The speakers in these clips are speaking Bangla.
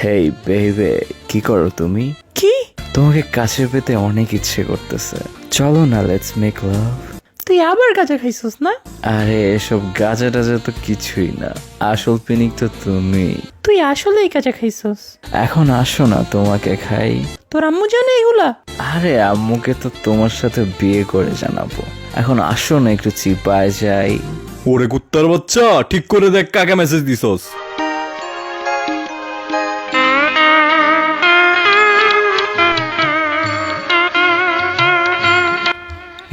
হেই বেবে, কি করো তুমি? কি? তোমাকে কাছে পেতে অনেক ইচ্ছে করতেছে, চলো না লেটস মেক লাভ। তুই আবার গাঁজা খাইছস না? আরে এসব গাজা টাজা তো কিছুই না, আসল পিনিক তো তুমি। তুই আসলেই গাঁজা খাইছস? এখন আসো না তোমাকে খাই। তোর আম্মু জানে এগুলা? আরে আম্মুকে তো তোমার সাথে বিয়ে করে জানাবো, এখন আসো না একটু চিপায় যাই। ওরে কুত্তার বাচ্চা, ঠিক করে দেখ কাকে মেসেজ দিছস।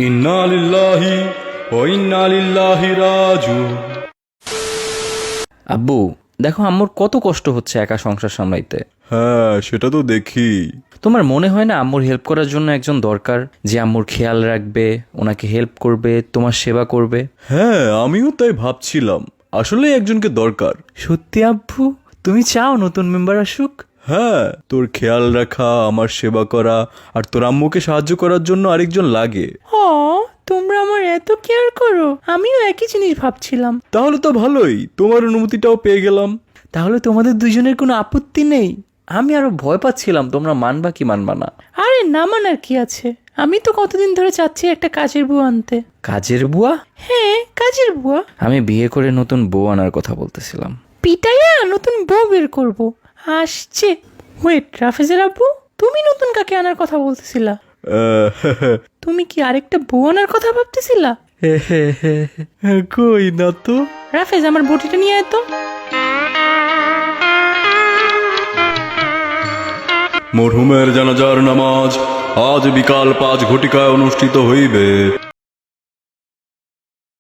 ইন্না লিল্লাহি ওয়া ইন্না ইলাইহি রাজিউন। আব্বু দেখো আম্মুর কত কষ্ট হচ্ছে একা সংসার সামলাইতে। হ্যাঁ সেটা তো দেখি। তোমার মনে হয় না আম্মুর হেল্প করার জন্য একজন দরকার, যে আম্মুর খেয়াল রাখবে, ওনাকে হেল্প করবে, তোমার সেবা করবে? হ্যাঁ আমিও তাই ভাবছিলাম, আসলে একজনকে দরকার। সত্যি আব্বু, তুমি চাও নতুন মেম্বার আসুক? হ্যাঁ, তোর খেয়াল রাখা, আমার সেবা করা আর তোর আম্মুকে সাহায্য করার জন্য আরেকজন লাগে। ও, তোমরা আমার এত কেয়ার করো, আমিও একই জিনিস ভাবছিলাম। তাহলে তো ভালোই, তোমার অনুমতিটাও পেয়ে গেলাম। তাহলে তোমাদের দুজনের কোনো আপত্তি নেই? আমি আরো ভয় পাচ্ছিলাম তোমরা মানবা কি মানবা না। আরে না মানার কি আছে, আমি তো কতদিন ধরে চাচ্ছি একটা কাজের বুয়া আনতে। কাজের বুয়া? হ্যাঁ, কাজের বুয়া। আমি বিয়ে করে নতুন বউ আনার কথা বলতেছিলাম। পিটাইয়া নতুন বউ বের করবো আসছে। ওয়েট, রাফেজের আব্বু, তুমি নতুন কাকে আনার কথা বলতেছিলা? তুমি কি আরেকটা বউ আনার কথা ভাবতেছিলা? কই না তো। রাফেজ, আমার বটিটা নিয়ে আয় তো। মরহুমের জানাজার নামাজ আজ বিকাল 5 ঘটিকায় অনুষ্ঠিত হইবে।